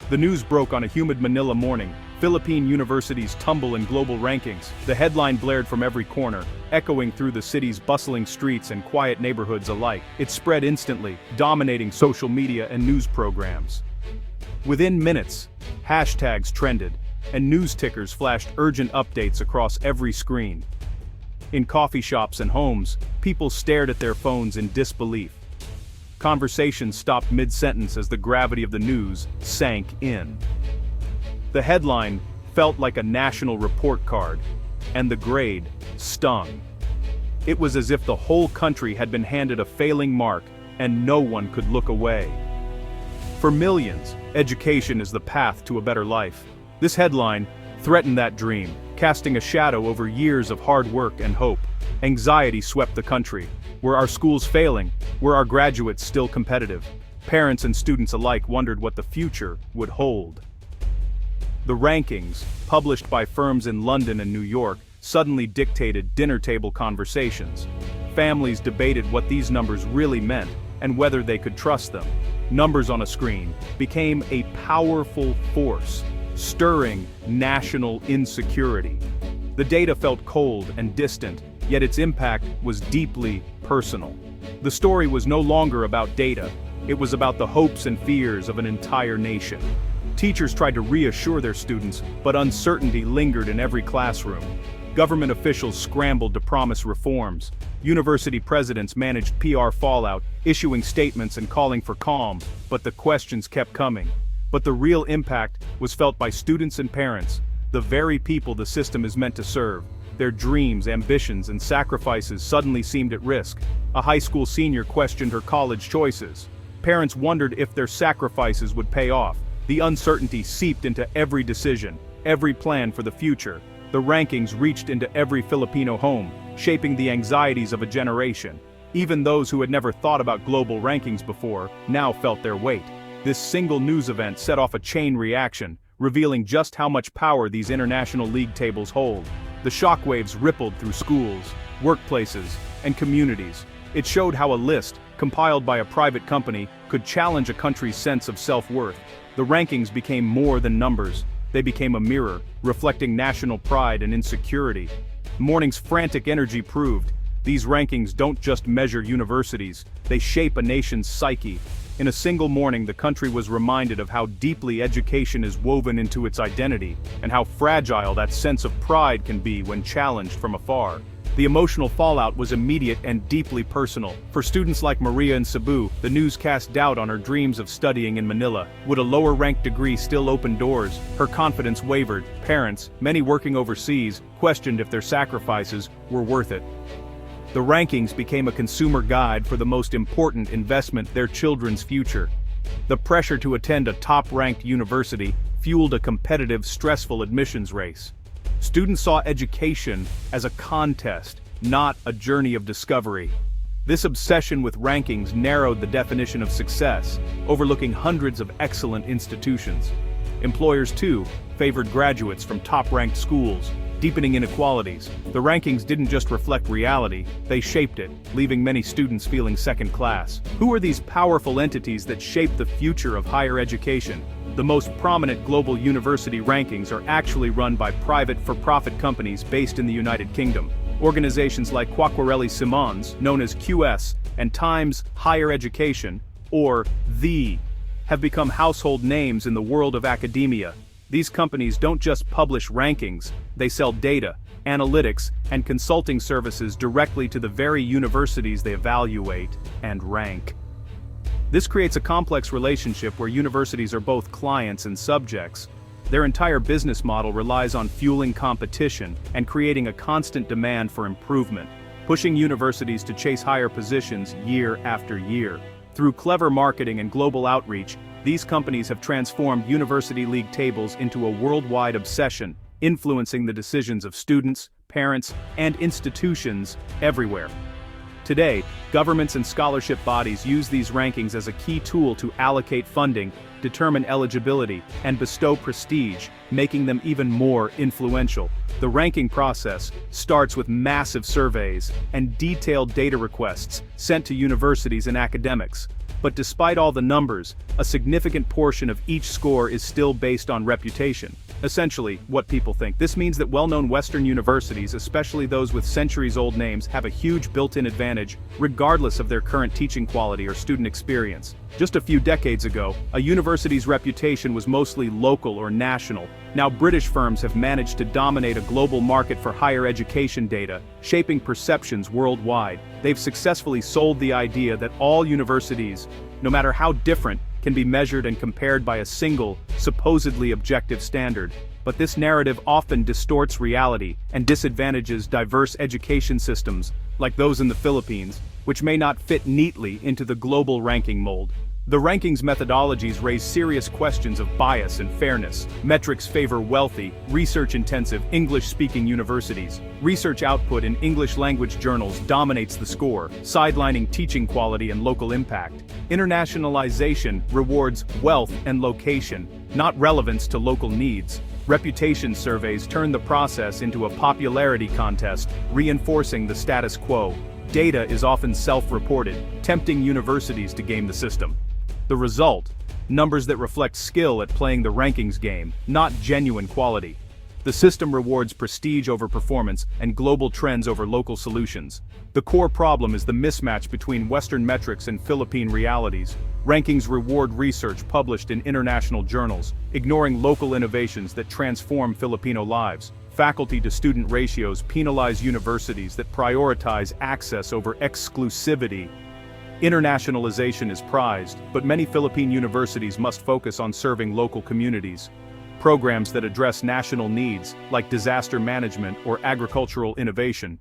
The news broke on a humid Manila morning. Philippine universities tumble in global rankings. The headline blared from every corner, echoing through the city's bustling streets and quiet neighborhoods alike. It spread instantly, dominating social media and news programs. Within minutes, hashtags trended, and news tickers flashed urgent updates across every screen. In coffee shops and homes, people stared at their phones in disbelief. Conversations stopped mid-sentence as the gravity of the news sank in. The headline felt like a national report card, and the grade stung. It was as if the whole country had been handed a failing mark, and no one could look away. For millions, education is the path to a better life. This headline threatened that dream, casting a shadow over years of hard work and hope. Anxiety swept the country. Were our schools failing? Were our graduates still competitive? Parents and students alike wondered what the future would hold. The rankings, published by firms in London and New York, suddenly dictated dinner-table conversations. Families debated what these numbers really meant and whether they could trust them. Numbers on a screen became a powerful force, stirring national insecurity. The data felt cold and distant, yet its impact was deeply personal. The story was no longer about data, it was about the hopes and fears of an entire nation. Teachers tried to reassure their students, but uncertainty lingered in every classroom. Government officials scrambled to promise reforms. University presidents managed PR fallout, issuing statements and calling for calm, but the questions kept coming. But the real impact was felt by students and parents, the very people the system is meant to serve. Their dreams, ambitions, and sacrifices suddenly seemed at risk. A high school senior questioned her college choices. Parents wondered if their sacrifices would pay off. The uncertainty seeped into every decision, every plan for the future. The rankings reached into every Filipino home, shaping the anxieties of a generation. Even those who had never thought about global rankings before, now felt their weight. This single news event set off a chain reaction, revealing just how much power these international league tables hold. The shockwaves rippled through schools, workplaces, and communities. It showed how a list, compiled by a private company, could challenge a country's sense of self-worth. The rankings became more than numbers. They became a mirror, reflecting national pride and insecurity. The morning's frantic energy proved, these rankings don't just measure universities, they shape a nation's psyche. In a single morning, the country was reminded of how deeply education is woven into its identity, and how fragile that sense of pride can be when challenged from afar. The emotional fallout was immediate and deeply personal. For students like Maria in Cebu, the news cast doubt on her dreams of studying in Manila. Would a lower-ranked degree still open doors? Her confidence wavered. Parents, many working overseas, questioned if their sacrifices were worth it. The rankings became a consumer guide for the most important investment, their children's future. The pressure to attend a top-ranked university fueled a competitive, stressful admissions race. Students saw education as a contest, not a journey of discovery. This obsession with rankings narrowed the definition of success, overlooking hundreds of excellent institutions. Employers, too, favored graduates from top-ranked schools, deepening inequalities. The rankings didn't just reflect reality, they shaped it, leaving many students feeling second-class. Who are these powerful entities that shape the future of higher education? The most prominent global university rankings are actually run by private for-profit companies based in the United Kingdom. Organizations like Quacquarelli Simons, known as QS, and Times Higher Education, or THE, have become household names in the world of academia. These companies don't just publish rankings, they sell data, analytics, and consulting services directly to the very universities they evaluate and rank. This creates a complex relationship where universities are both clients and subjects. Their entire business model relies on fueling competition and creating a constant demand for improvement, pushing universities to chase higher positions year after year. Through clever marketing and global outreach, these companies have transformed university league tables into a worldwide obsession, influencing the decisions of students, parents, and institutions everywhere. Today, governments and scholarship bodies use these rankings as a key tool to allocate funding, determine eligibility, and bestow prestige, making them even more influential. The ranking process starts with massive surveys and detailed data requests sent to universities and academics. But despite all the numbers, a significant portion of each score is still based on reputation. Essentially, what people think. This means that well-known Western universities, especially those with centuries-old names, have a huge built-in advantage, regardless of their current teaching quality or student experience. Just a few decades ago, a university's reputation was mostly local or national. Now British firms have managed to dominate a global market for higher education data, shaping perceptions worldwide. They've successfully sold the idea that all universities, no matter how different, can be measured and compared by a single, supposedly objective standard. But this narrative often distorts reality and disadvantages diverse education systems, like those in the Philippines, which may not fit neatly into the global ranking mold. The rankings methodologies raise serious questions of bias and fairness. Metrics favor wealthy, research-intensive, English-speaking universities. Research output in English-language journals dominates the score, sidelining teaching quality and local impact. Internationalization rewards wealth and location, not relevance to local needs. Reputation surveys turn the process into a popularity contest, reinforcing the status quo. Data is often self-reported, tempting universities to game the system. The result? Numbers that reflect skill at playing the rankings game, not genuine quality. The system rewards prestige over performance and global trends over local solutions. The core problem is the mismatch between Western metrics and Philippine realities. Rankings reward research published in international journals, ignoring local innovations that transform Filipino lives. Faculty-to-student ratios penalize universities that prioritize access over exclusivity. Internationalization is prized, but many Philippine universities must focus on serving local communities. Programs that address national needs, like disaster management or agricultural innovation,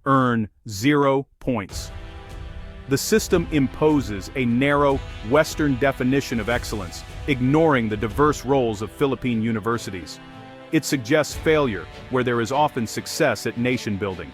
earn 0 points. The system imposes a narrow, Western definition of excellence, ignoring the diverse roles of Philippine universities. It suggests failure, where there is often success at nation building.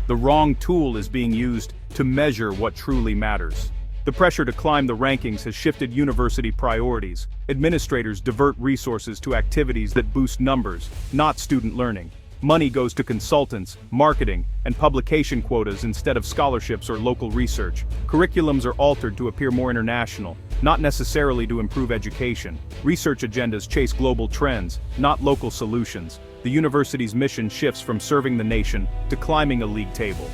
The wrong tool is being used to measure what truly matters. The pressure to climb the rankings has shifted university priorities. Administrators divert resources to activities that boost numbers, not student learning. Money goes to consultants, marketing, and publication quotas instead of scholarships or local research. Curriculums are altered to appear more international, not necessarily to improve education. Research agendas chase global trends, not local solutions. The university's mission shifts from serving the nation to climbing a league table.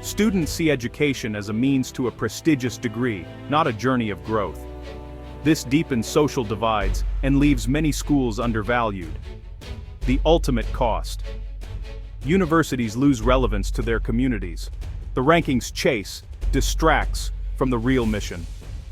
Students see education as a means to a prestigious degree, not a journey of growth. This deepens social divides and leaves many schools undervalued. The ultimate cost. Universities lose relevance to their communities. The rankings chase, distracts from the real mission: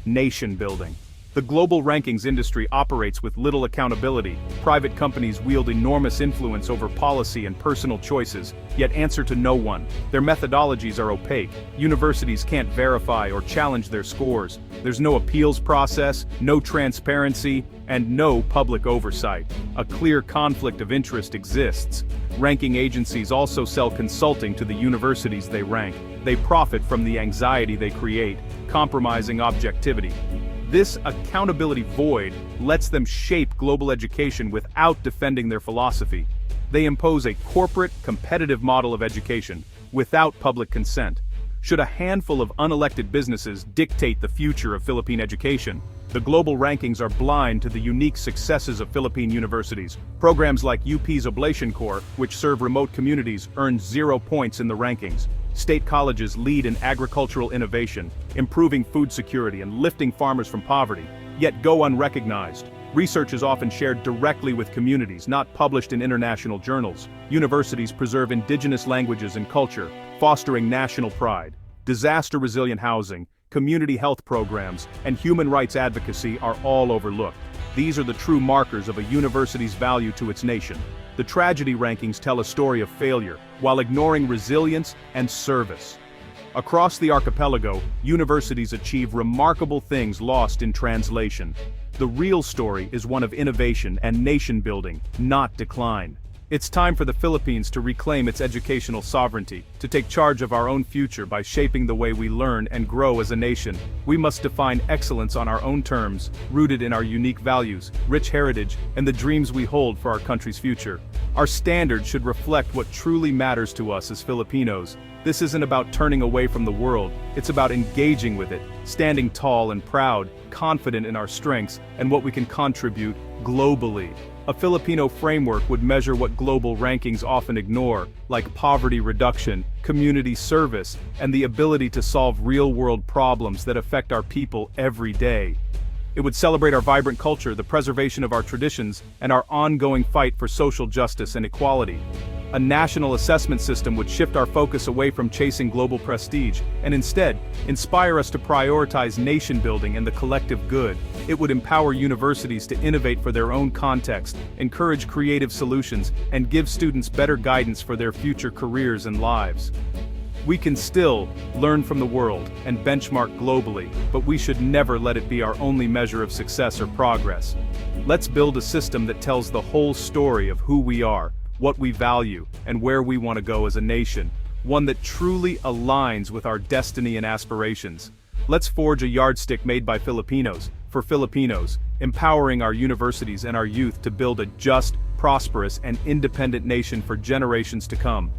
nation building. The global rankings industry operates with little accountability. Private companies wield enormous influence over policy and personal choices, yet answer to no one. Their methodologies are opaque. Universities can't verify or challenge their scores. There's no appeals process, no transparency, and no public oversight. A clear conflict of interest exists. Ranking agencies also sell consulting to the universities they rank. They profit from the anxiety they create, compromising objectivity. This accountability void lets them shape global education without defending their philosophy. They impose a corporate, competitive model of education, without public consent. Should a handful of unelected businesses dictate the future of Philippine education? The global rankings are blind to the unique successes of Philippine universities. Programs like UP's Oblation Corps, which serve remote communities, earn 0 points in the rankings. State colleges lead in agricultural innovation, improving food security and lifting farmers from poverty, yet go unrecognized. Research is often shared directly with communities, not published in international journals. Universities preserve indigenous languages and culture, fostering national pride. Disaster-resilient housing, community health programs, and human rights advocacy are all overlooked. These are the true markers of a university's value to its nation. The tragedy rankings tell a story of failure, while ignoring resilience and service. Across the archipelago, universities achieve remarkable things lost in translation. The real story is one of innovation and nation building, not decline. It's time for the Philippines to reclaim its educational sovereignty, to take charge of our own future by shaping the way we learn and grow as a nation. We must define excellence on our own terms, rooted in our unique values, rich heritage, and the dreams we hold for our country's future. Our standards should reflect what truly matters to us as Filipinos. This isn't about turning away from the world, it's about engaging with it, standing tall and proud, confident in our strengths and what we can contribute globally. A Filipino framework would measure what global rankings often ignore, like poverty reduction, community service, and the ability to solve real-world problems that affect our people every day. It would celebrate our vibrant culture, the preservation of our traditions, and our ongoing fight for social justice and equality. A national assessment system would shift our focus away from chasing global prestige, and instead, inspire us to prioritize nation building and the collective good. It would empower universities to innovate for their own context, encourage creative solutions, and give students better guidance for their future careers and lives. We can still learn from the world and benchmark globally, but we should never let it be our only measure of success or progress. Let's build a system that tells the whole story of who we are, what we value, and where we want to go as a nation, one that truly aligns with our destiny and aspirations. Let's forge a yardstick made by Filipinos, for Filipinos, empowering our universities and our youth to build a just, prosperous, and independent nation for generations to come.